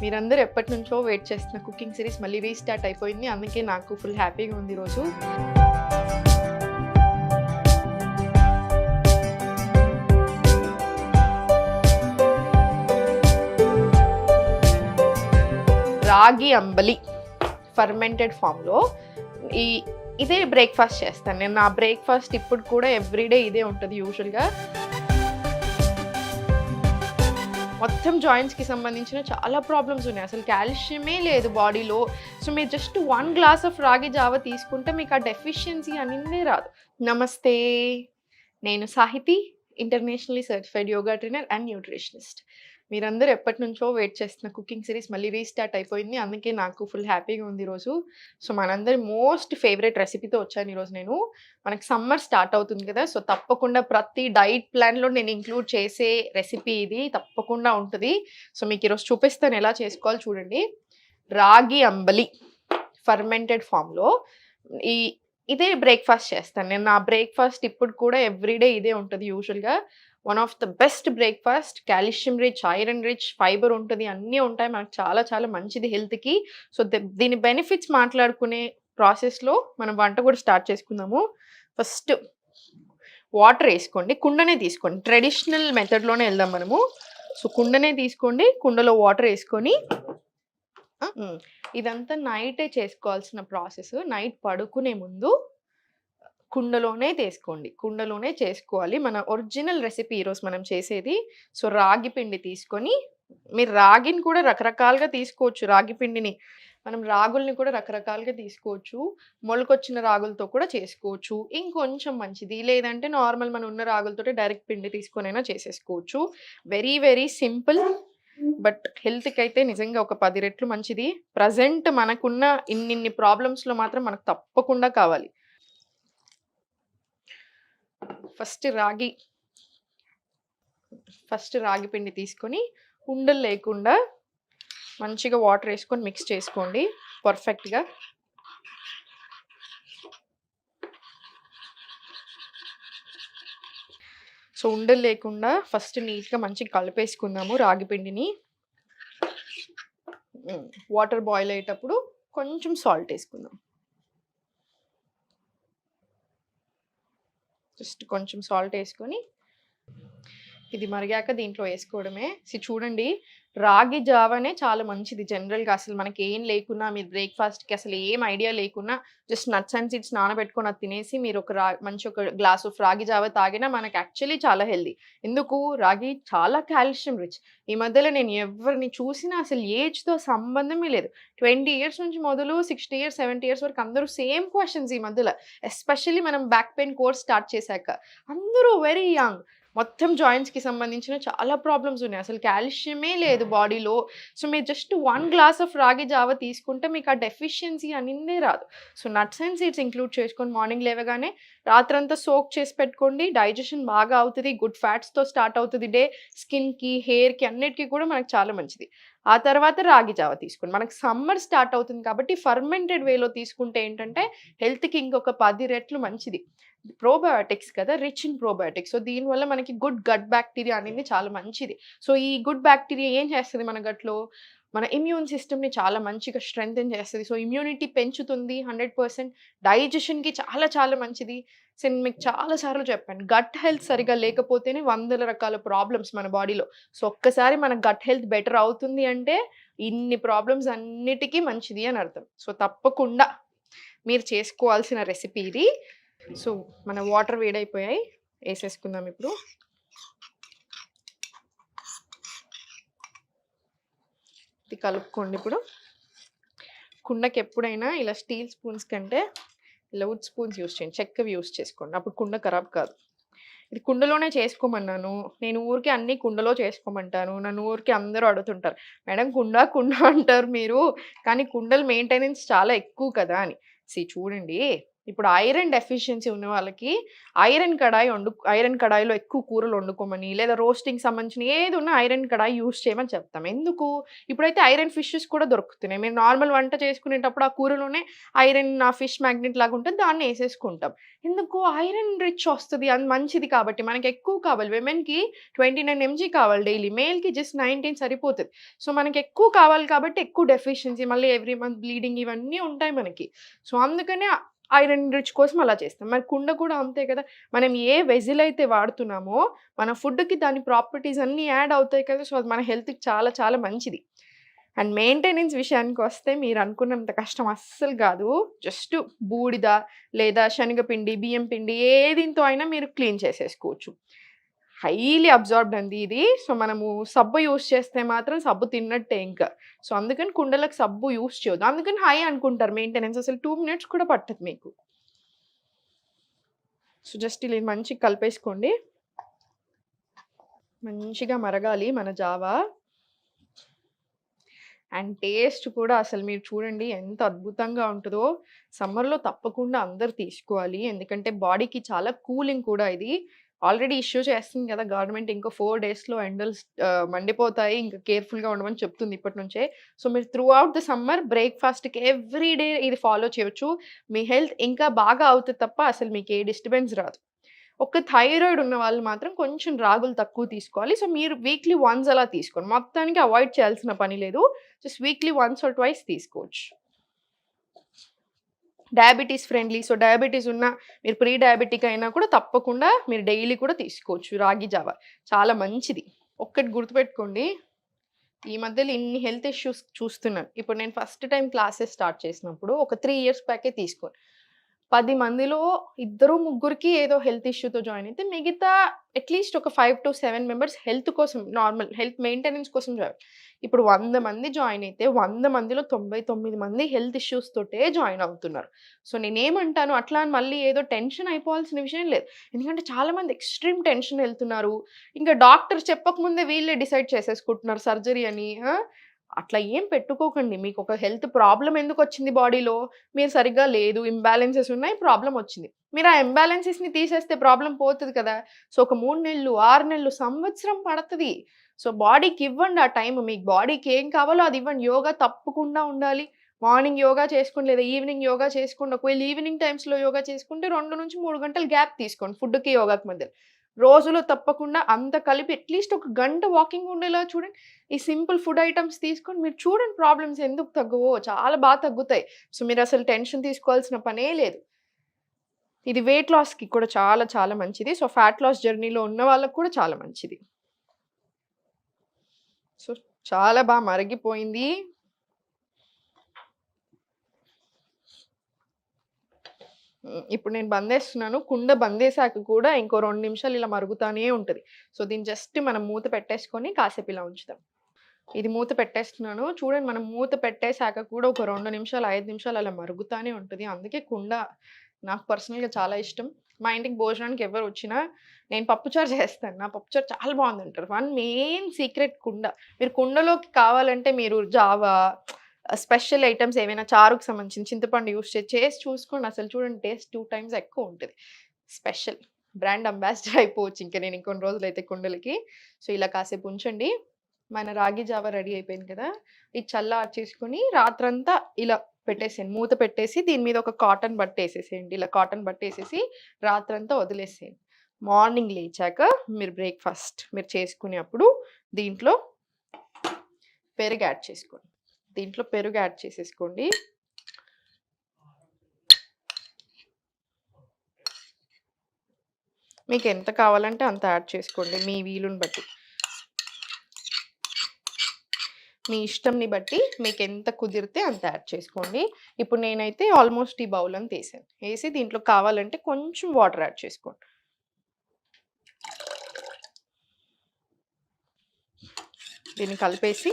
మీరందరూ ఎప్పటినుంచో వెయిట్ చేస్తున్న కుకింగ్ సిరీస్ మళ్ళీ రీస్టార్ట్ అయిపోయింది. అందుకే నాకు ఫుల్ హ్యాపీగా ఉంది ఈరోజు. రాగి అంబలి ఫర్మెంటెడ్ ఫామ్లో ఇదే బ్రేక్ఫాస్ట్ చేస్తాను నేను. నా బ్రేక్ఫాస్ట్ ఇప్పుడు కూడా ఎవ్రీడే ఇదే ఉంటుంది యూజువల్గా. మొత్తం జాయింట్స్కి సంబంధించిన చాలా ప్రాబ్లమ్స్ ఉన్నాయి. అసలు కాల్షియమే లేదు బాడీలో. సో మీరు జస్ట్ 1 గ్లాస్ ఆఫ్ రాగి జావ తీసుకుంటే మీకు ఆ డెఫిషియన్సీ అనేది రాదు. నమస్తే, నేను Sahithi, internationally certified yoga trainer and nutritionist. మీరందరూ ఎప్పటినుంచో వెయిట్ చేస్తున్న కుకింగ్ సిరీస్ మళ్ళీ రీస్టార్ట్ అయిపోయింది. అందుకే నాకు ఫుల్ హ్యాపీగా ఉంది ఈరోజు. సో మనందరి మోస్ట్ ఫేవరెట్ రెసిపీతో వచ్చాను ఈరోజు నేను. మనకి సమ్మర్ స్టార్ట్ అవుతుంది కదా, సో తప్పకుండా ప్రతి డైట్ ప్లాన్లో నేను ఇంక్లూడ్ చేసే రెసిపీ ఇది తప్పకుండా ఉంటుంది. సో మీకు ఈరోజు చూపిస్తాను ఎలా చేసుకోవాలి చూడండి. రాగి అంబలి ఫర్మెంటెడ్ ఫామ్లో ఇదే బ్రేక్ఫాస్ట్ చేస్తాను నేను. నా బ్రేక్ఫాస్ట్ ఇప్పుడు కూడా ఎవ్రీడే ఇదే ఉంటుంది యూజువల్గా. One of the best breakfast, calcium rich, iron rich, fibre ఉంటుంది, అన్నీ ఉంటాయి. మనకు చాలా చాలా మంచిది హెల్త్కి. సో దీని బెనిఫిట్స్ మాట్లాడుకునే ప్రాసెస్లో మనం వంట కూడా స్టార్ట్ చేసుకుందాము. ఫస్ట్ వాటర్ వేసుకోండి, కుండనే తీసుకోండి. ట్రెడిషనల్ మెథడ్లోనే వెళ్దాం మనము. సో కుండనే తీసుకోండి, కుండలో వాటర్ వేసుకొని ఇదంతా నైటే చేసుకోవాల్సిన ప్రాసెస్. నైట్ పడుకునే ముందు కుండలోనే కుండలోనే చేసుకోవాలి. మన ఒరిజినల్ రెసిపీ ఈరోజు మనం చేసేది. సో రాగి పిండి తీసుకొని, మీరు రాగిని కూడా రకరకాలుగా తీసుకోవచ్చు. రాగి పిండిని మనం రాగుల్ని కూడా రకరకాలుగా తీసుకోవచ్చు. మొలకొచ్చిన రాగులతో కూడా చేసుకోవచ్చు, ఇంకొంచెం మంచిది. లేదంటే నార్మల్ మన ఉన్న రాగులతో డైరెక్ట్ పిండి తీసుకొనైనా చేసేసుకోవచ్చు. వెరీ వెరీ సింపుల్, బట్ హెల్త్కి అయితే నిజంగా ఒక 10 రెట్లు మంచిది. ప్రజెంట్ మనకున్న ఇన్ని ప్రాబ్లమ్స్లో మాత్రం మనకు తప్పకుండా కావాలి. ఫస్ట్ రాగి పిండి తీసుకొని ఉండలు లేకుండా మంచిగా వాటర్ వేసుకొని మిక్స్ చేసుకోండి పర్ఫెక్ట్గా. సో ఉండలు లేకుండా ఫస్ట్ నీట్గా మంచిగా కలిపేసుకుందాము రాగి పిండిని. వాటర్ బాయిల్ అయ్యేటప్పుడు కొంచెం సాల్ట్ వేసుకుందాం. జస్ట్ కొంచెం సాల్ట్ వేసుకొని ఇది మరిగాక దీంట్లో వేసుకోవడమే. చూడండి, రాగి జావనే చాలా మంచిది జనరల్గా. అసలు మనకి ఏం లేకున్నా, మీరు బ్రేక్ఫాస్ట్కి అసలు ఏం ఐడియా లేకున్నా జస్ట్ నట్స్ అండ్ సీడ్స్ నానబెట్టుకొని అది తినేసి మీరు మంచి ఒక గ్లాస్ ఆఫ్ రాగి జావ తాగినా మనకి యాక్చువల్లీ చాలా హెల్దీ. ఎందుకు? రాగి చాలా కాల్షియం రిచ్. ఈ మధ్యలో నేను ఎవరిని చూసినా అసలు ఏజ్తో సంబంధమే లేదు. 20 ఇయర్స్ నుంచి మొదలు 60 ఇయర్స్ 70 ఇయర్స్ వరకు అందరూ సేమ్ క్వశ్చన్స్ ఈ మధ్యలో. ఎస్పెషల్లీ మనం బ్యాక్ పెయిన్ కోర్స్ స్టార్ట్ చేశాక అందరూ వెరీ యంగ్. మొత్తం జాయింట్స్కి సంబంధించిన చాలా ప్రాబ్లమ్స్ ఉన్నాయి. అసలు కాల్షియమే లేదు బాడీలో. సో మీరు జస్ట్ 1 గ్లాస్ ఆఫ్ రాగి జావ తీసుకుంటే మీకు ఆ డెఫిషియన్సీ అనేది రాదు. So nuts and seeds include చేసుకొని మార్నింగ్ లేవగానే రాత్రంతా సోక్ చేసి పెట్టుకోండి. డైజెషన్ బాగా అవుతుంది, గుడ్ ఫ్యాట్స్తో స్టార్ట్ అవుతుంది డే. స్కిన్కి, హెయిర్కి అన్నిటికీ కూడా మనకు చాలా మంచిది. ఆ తర్వాత రాగి జావ తీసుకోండి. మనకు సమ్మర్ స్టార్ట్ అవుతుంది కాబట్టి ఫర్మెంటెడ్ వేలో తీసుకుంటే ఏంటంటే హెల్త్కి ఇంకొక 10 రెట్లు మంచిది. ప్రోబయోటిక్స్ కదా, రిచ్ ఇన్ ప్రోబయోటిక్స్. సో దీనివల్ల మనకి గుడ్ గట్ బ్యాక్టీరియా అనేది చాలా మంచిది. సో ఈ గుడ్ బ్యాక్టీరియా ఏం చేస్తుంది మన గట్లో? మన ఇమ్యూన్ సిస్టమ్ని చాలా మంచిగా స్ట్రెంగ్తెన్ చేస్తుంది. సో ఇమ్యూనిటీ పెంచుతుంది 100%. డైజెషన్కి చాలా చాలా మంచిది. సో నేను మీకు చాలాసార్లు చెప్పాను, గట్ హెల్త్ సరిగా లేకపోతేనే 100 రకాల ప్రాబ్లమ్స్ మన బాడీలో. సో ఒక్కసారి మన గట్ హెల్త్ బెటర్ అవుతుంది అంటే ఇన్ని ప్రాబ్లమ్స్ అన్నిటికీ మంచిది అని అర్థం. సో తప్పకుండా మీరు చేసుకోవాల్సిన రెసిపీ ఇది. సో మన వాటర్ వేడైపోయాయి, వేసేసుకుందాం ఇప్పుడు. ఇది కలుపుకోండి. ఇప్పుడు కుండకి ఎప్పుడైనా ఇలా స్టీల్ స్పూన్స్ కంటే ఇలా వుడ్ స్పూన్స్ యూస్ చేయండి, చెక్కవి యూస్ చేసుకోండి. అప్పుడు కుండ ఖరాబ్ కాదు. ఇది కుండలోనే చేసుకోమన్నాను నేను. ఊరికి అన్ని కుండలో చేసుకోమంటాను. నన్ను ఊరికి అందరూ అడుగుతుంటారు, మేడం కుండ అంటారు మీరు, కానీ కుండలు మెయింటెనెన్స్ చాలా ఎక్కువ కదా అని. చూడండి, ఇప్పుడు ఐరన్ డెఫిషియన్సీ ఉన్న వాళ్ళకి ఐరన్ కడాయిలో ఎక్కువ కూరలు వండుకోమని, లేదా రోస్టింగ్ సంబంధించిన ఏది ఉన్నా ఐరన్ కడాయి యూజ్ చేయమని చెప్తాం. ఎందుకు? ఇప్పుడైతే ఐరన్ ఫిషెస్ కూడా దొరుకుతున్నాయి. మీరు నార్మల్ వంట చేసుకునేటప్పుడు ఆ కూరలోనే ఐరన్ ఫిష్ మ్యాగ్నెట్ లాగా ఉంటుంది. దాన్ని ఏసేసుకుంటాం. ఎందుకు? ఐరన్ రిచ్ వస్తది. అది మంచిది కాబట్టి. మనకి ఎక్కువ కావాలి. విమెన్‌కి 29 ఎంజీ కావాలి డైలీ. మేల్‌కి జస్ట్ 19 సరిపోతది. సో, మనకి ఎక్కువ కావాలి కాబట్టి ఎక్కువ డెఫిషియన్సీ మళ్ళీ ఎవ్రీ మంత్ బ్లీడింగ్ ఇవన్నీ ఉంటాయి మనకి. సో, అందుకనే ఐరన్ రిచ్ కోసం అలా చేస్తాం. మరి కుండ కూడా అంతే కదా! మనం ఏ వెజిల్ అయితే వాడుతున్నామో మన ఫుడ్‌కి దాని ప్రాపర్టీస్ అన్నీ యాడ్ అవుతాయి కదా! సో, అది మన హెల్త్‌కి చాలా చాలా మంచిది. అండ్ మెయింటెనెన్స్ విషయానికొస్తే మీరనుకున్నంత కష్టం అస్సలు గాదు. జస్ట్ బూడిద లేదా శనగపిండి, బియ్యం పిండి ఏ దీంతో అయినా మీరు క్లీన్ చేసేసుకోవచ్చు. హైలీ అబ్జార్బ్డ్ అండి ఇది. సో, మనము సబ్బు యూజ్ చేస్తే మాత్రం సబ్బు తిన్నట్టే ఇంకా. సో, అందుకని కుండలకు సబ్బు యూజ్ చేయొద్దు. అందుకని హై అనుకుంటారు మెయింటెనెన్స్. అసలు 2 మినిట్స్ కూడా పట్టదు మీకు. సో, జస్ట్ ఇలా మంచిగా కలిపేసుకోండి. మంచిగా మరగాలి మన జావా. అండ్ టేస్ట్ కూడా అసలు మీరు చూడండి ఎంత అద్భుతంగా ఉంటదో. సమ్మర్‌లో తప్పకుండా అందరూ తీసుకోవాలి. ఎందుకంటే బాడీకి చాలా కూలింగ్ కూడా ఇది. ఆల్రెడీ ఇష్యూ చేస్తుంది కదా గవర్నమెంట్. ఇంకో 4 డేస్‌లో ఎండలు మండిపోతాయి. ఇంకా కేర్‌ఫుల్‌గా ఉండమని చెప్తుంది ఇప్పటి నుంచే. సో, మీరు త్రూ ఔట్ ద సమ్మర్ బ్రేక్‌ఫాస్ట్‌కి ఎవ్రీ డే ఇది ఫాలో చేయొచ్చు. మీ హెల్త్ ఇంకా బాగా అవుతది తప్ప అసలు మీకు ఏ డిస్టర్బెన్స్ రాదు. ఒక థైరాయిడ్ ఉన్న వాళ్ళు మాత్రం కొంచెం రాగులు తక్కువ తీసుకోవాలి. సో, మీరు వీక్లీ వన్స్ అలా తీసుకోండి. మొత్తానికి అవాయిడ్ చేయాల్సిన పని లేదు. Just weekly once or twice తీసుకోవచ్చు. Diabetes friendly. సో, డయాబెటిస్ ఉన్న మీరు ప్రీ డయాబెటిక్ అయినా కూడా తప్పకుండా మీరు డైలీ కూడా తీసుకోవచ్చు రాగి జావ. చాలా మంచిది. ఒక్కటి గుర్తుపెట్టుకోండి. ఈ మధ్యలో ఇన్ని హెల్త్ ఇష్యూస్ చూస్తున్నాను. ఇప్పుడు నేను ఫస్ట్ టైమ్ క్లాసెస్ స్టార్ట్ చేసినప్పుడు ఒక 3 ఇయర్స్ బ్యాకే తీసుకోను. 10 మందిలో ఇద్దరు, ముగ్గురికి ఏదో హెల్త్ ఇష్యూతో జాయిన్ అయితే మిగతా అట్‌లీస్ట్ ఒక 5-7 మెంబర్స్ హెల్త్ కోసం నార్మల్ హెల్త్ మెయింటెనెన్స్ కోసం జాయిన్. ఇప్పుడు 100 మంది జాయిన్ అయితే 100 మందిలో 99 మంది హెల్త్ ఇష్యూస్ తోటే జాయిన్ అవుతున్నారు. సో, నేనేమంటాను అట్లా అని మళ్ళీ ఏదో టెన్షన్ అయిపోవాల్సిన విషయం లేదు. ఎందుకంటే చాలామంది ఎక్స్‌ట్రీమ్ టెన్షన్ ఎళ్తున్నారు. ఇంకా డాక్టర్ చెప్పకముందే వీళ్ళే డిసైడ్ చేసేసుకుంటున్నారు సర్జరీ అని. అట్లా ఏం పెట్టుకోకండి. మీకొక హెల్త్ ప్రాబ్లమ్ ఎందుకొచ్చింది బాడీలో? మీరు సరిగ్గా లేదు, ఇంబాలెన్సెస్ ఉన్నాయి, ప్రాబ్లమ్ వచ్చింది. మీరు ఆ ఇంబాలెన్సెస్‌ని తీసేస్తే ప్రాబ్లమ్ పోతది కదా! సో, ఒక 3 నెలలు, 6 నెలలు, సంవత్సరం పడతది. సో, బాడీకి ఇవ్వండి ఆ టైమ్. మీకు బాడీకి ఏం కావాలో అది ఇవ్వండి. యోగా తప్పకుండా ఉండాలి. మార్నింగ్ యోగా చేసుకోండి లేదా ఈవినింగ్ యోగా చేసుకోండి. ఒకవేళ ఈవినింగ్ టైమ్స్‌లో యోగా చేసుకుంటే 2-3 గంటలు గ్యాప్ తీసుకోండి ఫుడ్‌కి, యోగాకి మధ్యలో. రోజులో తప్పకుండా అంత కలిపి అట్‌లీస్ట్ ఒక గంట వాకింగ్ ఉండేలా చూడండి. ఈ సింపుల్ ఫుడ్ ఐటెమ్స్ తీసుకొని మీరు చూడండి ప్రాబ్లమ్స్ ఎందుకు తగ్గవో చాలా తగ్గుతాయి. సో, మీరసలు టెన్షన్ తీసుకోవాల్సిన పనే లేదు. ఇది వెయిట్ లాస్‌కి కూడా చాలా చాలా మంచిది. సో, ఫ్యాట్ లాస్ జర్నీలో ఉన్న వాళ్ళకి కూడా చాలా మంచిది. సో, చాలా మరిగిపోయింది. ఇప్పుడు నేను బందేస్తున్నాను. కుండ బందేశాక కూడా ఇంకో 2 నిమిషాలు ఇలా మరుగుతానే ఉంటది. సో, దీన్ని జస్ట్ మనం మూత పెట్టేసుకొని కాసేపు ఇలా ఉంచుదాం. ఇది మూత పెట్టేస్తున్నాను. చూడండి మనం మూత పెట్టేసాక కూడా ఒక 2 నిమిషాలు, 5 నిమిషాలు అలా మరుగుతానే ఉంటది. అందుకే కుండ నాకు పర్సనల్‌గా చాలా ఇష్టం. మా ఇంటికి భోజనానికి ఎవరు వచ్చినా నేను పప్పుచారు చేస్తాను. నా పప్పుచారు చాలా బాగుందంటారు. వన్ మెయిన్ సీక్రెట్ కుండ. మీరు కుండలోకి కావాలంటే మీరు జావా, స్పెషల్ ఐటెమ్స్ ఏవైనా చారుకు సంబంధించిన చింతపండు యూజ్ చేసి చూసుకోండి. అసలు చూడండి టేస్ట్ 2 టైమ్స్ ఎక్కువ ఉంటది. స్పెషల్ బ్రాండ్ అంబాసిడర్ అయిపోవచ్చు ఇంక నేను ఇంకొన్ని రోజులైతే కుండలకి. సో, ఇలా కాసేపు ఉంచండి. మన రాగి జావ రెడీ అయిపోయింది కదా! ఇది చల్లార్చేసుకొని రాత్రంతా ఇలా పెట్టేసేయండి. మూత పెట్టేసి దీని మీద ఒక కాటన్ బట్ట ఏసేసేయండి. ఇలా కాటన్ బట్ట ఏసేసి రాత్రంతా వదిలేసేయండి. మార్నింగ్ లేచాక మీరు చేసుకునేప్పుడు దీంట్లో పెరుగు యాడ్ చేసుకోండి. దీంట్లో పెరుగు యాడ్ చేసేసుకోండి. మీకు ఎంత కావాలంటే అంత యాడ్ చేసుకోండి మీ వీలుని బట్టి. మీ ఇష్టంని బట్టి మీకెంత కుదిరితే అంత యాడ్ చేసుకోండి. ఇప్పుడు నేనైతే ఆల్మోస్ట్ ఈ బౌల్ అంతా ఏసాను. ఏసి దీంట్లో కావాలంటే కొంచెం వాటర్ యాడ్ చేసుకోండి. దీన్ని కలిపేసి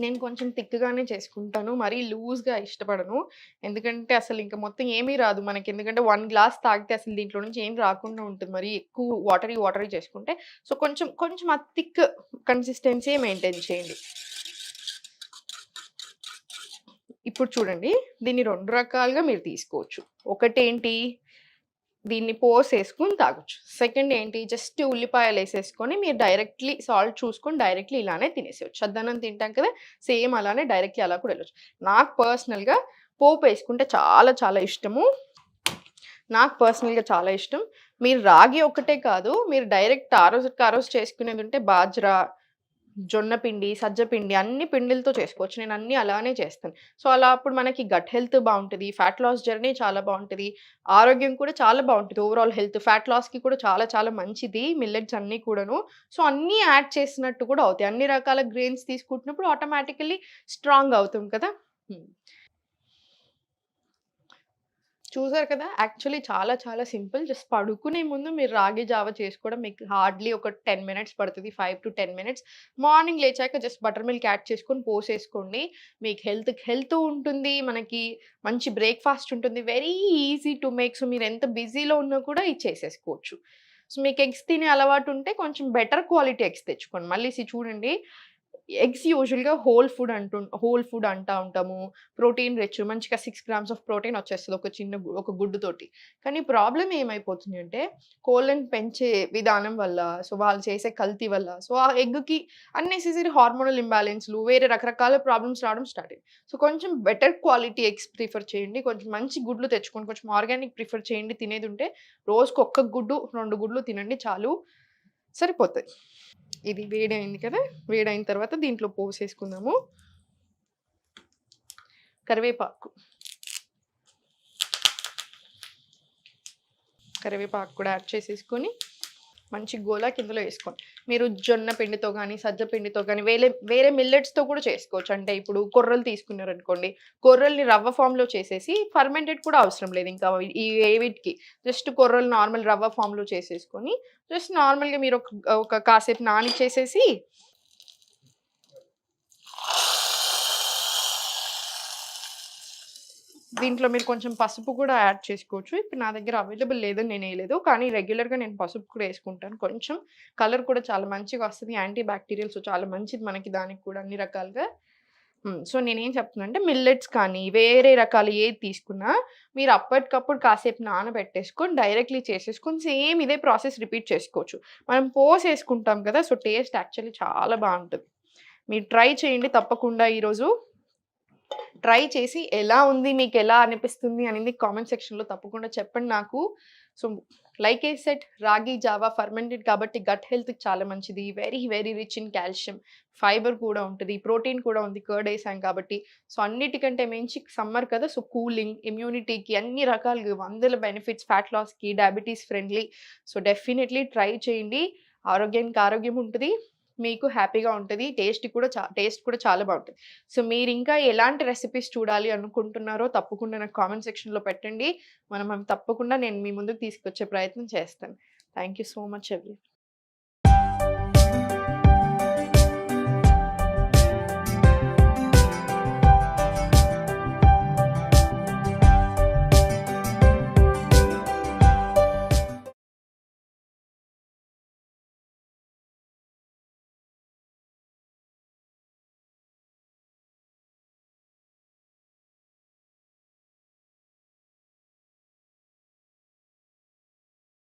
నేను కొంచెం థిక్‌గానే చేసుకుంటాను. మరీ లూజ్‌గా ఇష్టపడను. ఎందుకంటే అసలు ఇంక మొత్తం ఏమీ రాదు మనకి. ఎందుకంటే 1 గ్లాస్ తాగితే అసలు దీంట్లో నుంచి ఏం రాకుండా ఉంటుంది. మరీ ఎక్కువ వాటరీ చేసుకుంటే. సో, కొంచెం కొంచెం ఆ థిక్ కన్సిస్టెన్సీ మెయింటైన్ చేయండి. ఇప్పుడు చూడండి, దీన్ని 2 రకాలుగా మీరు తీసుకోవచ్చు. ఒకటేంటి, దీన్ని పోసేసుకొని తాగొచ్చు. సెకండ్ ఏంటి, జస్ట్ ఉల్లిపాయలేసేసుకొని మీరు డైరెక్ట్‌లీ సాల్ట్ చూసుకొని డైరెక్ట్‌లీ ఇలానే తినేసేయొచ్చు. చద్దన్నం తింటాం కదా! సేమ్ అలానే డైరెక్ట్‌లీ అలా కూడా వెళ్ళొచ్చు. నాకు పర్సనల్‌గా పోపేసుకుంటే చాలా చాలా ఇష్టము. నాకు పర్సనల్‌గా చాలా ఇష్టం. మీరు రాగి ఒక్కటే కాదు, మీరు డైరెక్ట్ ఆ రోజుకి ఆ రోజు చేసుకునేదుంటే బాజ్రా, జొన్న పిండి, సజ్జ పిండి అన్ని పిండిలతో చేసుకోవచ్చు. నేను అన్నీ అలానే చేస్తాను. సో, అలా అప్పుడు మనకి గట్ హెల్త్ బావుంటది. ఫ్యాట్ లాస్ జర్నీ చాలా బావుంటది. ఆరోగ్యం కూడా చాలా బావుంటది. ఓవరాల్ హెల్త్ ఫ్యాట్ లాస్‌కి కూడా చాలా చాలా మంచిది మిల్లెట్స్ అన్నీ కూడాను. సో, అన్నీ యాడ్ చేసినట్టు కూడా అవుతాయి. అన్ని రకాల గ్రెయిన్స్ తీసుకుంటున్నప్పుడు ఆటోమేటికల్లీ స్ట్రాంగ్ అవుతాం కదా! హ్మ్. చూసారు కదా! యాక్చువల్లీ చాలా చాలా సింపుల్. జస్ట్ పడుకునే ముందు మీరు రాగి జావ చేసుకోవడం మీకు హార్డ్‌లీ ఒక 10 మినిట్స్ పడుతది. 5-10 మినిట్స్. మార్నింగ్ లేచాక జస్ట్ బటర్ మిల్క్ యాడ్ చేసుకొని పోసేసుకోండి. మీకు హెల్త్ ఉంటుంది. మనకి మంచి బ్రేక్‌ఫాస్ట్ ఉంటుంది. Very easy to make. So, మీరు ఎంత బిజీలో ఉన్నా కూడా ఇది చేసేసుకోవచ్చు. సో, మీకు ఎగ్స్ తినే అలవాటు ఉంటే కొంచెం బెటర్ క్వాలిటీ ఎగ్స్ తెచ్చుకోండి. మళ్ళీ చూడండి, ఎగ్స్ యూజువల్‌గా హోల్ ఫుడ్ అంటా ఉంటాము. ప్రోటీన్ రిచ్ మంచిగా 6 గ్రామ్స్ ఆఫ్ ప్రోటీన్ వచ్చేస్తది ఒక చిన్న ఒక గుడ్డుతోటి. కానీ ప్రాబ్లమ్ ఏమైపోతుంది అంటే కోళ్ళని పెంచే విధానం వల్ల, సో వాళ్ళు చేసే కల్తీ వల్ల, సో ఆ ఎగ్‌కి అన్నెసెసరీ హార్మోనల్ ఇంబాలెన్స్‌లు వేరే రకరకాల ప్రాబ్లమ్స్ రావడం స్టార్ట్ అయ్యాయి. సో కొంచెం బెటర్ క్వాలిటీ ఎగ్స్ ప్రిఫర్ చేయండి. కొంచెం మంచి గుడ్లు తెచ్చుకోండి. కొంచెం ఆర్గానిక్ ప్రిఫర్ చేయండి తినేదుంటే. రోజుకి ఒక్క గుడ్డు, 2 గుడ్లు తినండి చాలు. సరిపోతది. ఇది వేడయింది కదా! వేడయిన తర్వాత దీంట్లో పోసేసుకుందాము. కరివేపాకు. కరివేపాకు కూడా యాడ్ చేసేసుకొని మంచి గోలాకి ఇందులో ఏసుకోండి. మీరు జొన్న పిండితో గానీ, సజ్జ పిండితో గానీ వేరే మిల్లెట్స్‌తో కూడా చేసుకోవచ్చు. అంటే ఇప్పుడు కొర్రలు తీసుకున్నారనుకోండి, కొర్రల్ని రవ్వ ఫామ్‌లో చేసేసి ఫర్మెంటెడ్ కూడా అవసరం లేదు ఇంకా ఈ వీటికి. జస్ట్ కొర్రలు నార్మల్ రవ్వ ఫామ్‌లో చేసేసుకొని, జస్ట్ నార్మల్‌గా మీరు ఒక కాసేపు నానిచ్చేసేసి దీంట్లో మీరు కొంచెం పసుపు కూడా యాడ్ చేసుకోవచ్చు. ఇప్పుడు నా దగ్గర అవైలబుల్ లేదని నేనేయలేదు. కానీ రెగ్యులర్‌గా నేను పసుపు కూడా యేసుకుంటాను. కొంచెం కలర్ కూడా చాలా మంచిగా వస్తది. యాంటీ బ్యాక్టీరియల్ సో, చాలా మంచిది మనకి దానికి కూడా అన్ని రకాలుగా. సో, నేనేం చెప్తున్నానంటే మిల్లెట్స్ కానీ, వేరే రకాలు ఏది తీసుకున్నా మీరు అప్పటికప్పుడు కాసేపు నానబెట్టేసుకొని డైరెక్ట్‌లీ చేసేసుకొని సేమ్ ఇదే ప్రాసెస్ రిపీట్ చేసుకోవచ్చు. మనం పోసేసుకుంటాం కదా! సో, టేస్ట్ యాక్చువల్లీ చాలా బావుంటది. మీరు ట్రై చేయండి తప్పకుండా ఈరోజు. ట్రై చేసి ఎలా ఉంది? మీకెలా అనిపిస్తుంది అనేది కామెంట్ సెక్షన్‌లో తప్పకుండా చెప్పండి నాకు. సో, లైక్ ఐ సెడ్ రాగి జావా ఫర్మెంటెడ్ కాబట్టి గట్ హెల్త్‌కి చాలా మంచిది. Very, very rich in calcium. Fibre కూడా ఉంటది. ప్రోటీన్ కూడా ఉంది. కర్డ్ ఏసాం కాబట్టి. సో, అన్నిటికంటే మించి సమ్మర్ కదా! సో, కూలింగ్, ఇమ్యూనిటీకి అన్ని రకాలుగా వందల బెనిఫిట్స్ ఫ్యాట్ లాస్‌కి, diabetes friendly. So, definitely try చేయండి. ఆరోగ్యానికి ఆరోగ్యం ఉంటది. మీకు హ్యాపీగా ఉంటది. టేస్ట్ కూడా చాలా బావుంటది. సో, మీరింకా ఎలాంటి రెసిపీస్ చూడాలి అనుకుంటున్నారో తప్పకుండా నాకు కామెంట్ సెక్షన్‌లో పెట్టండి. మనం అవి తప్పకుండా నేను మీ ముందుకు తీసుకొచ్చే ప్రయత్నం చేస్తాను. Thank you so much everyone.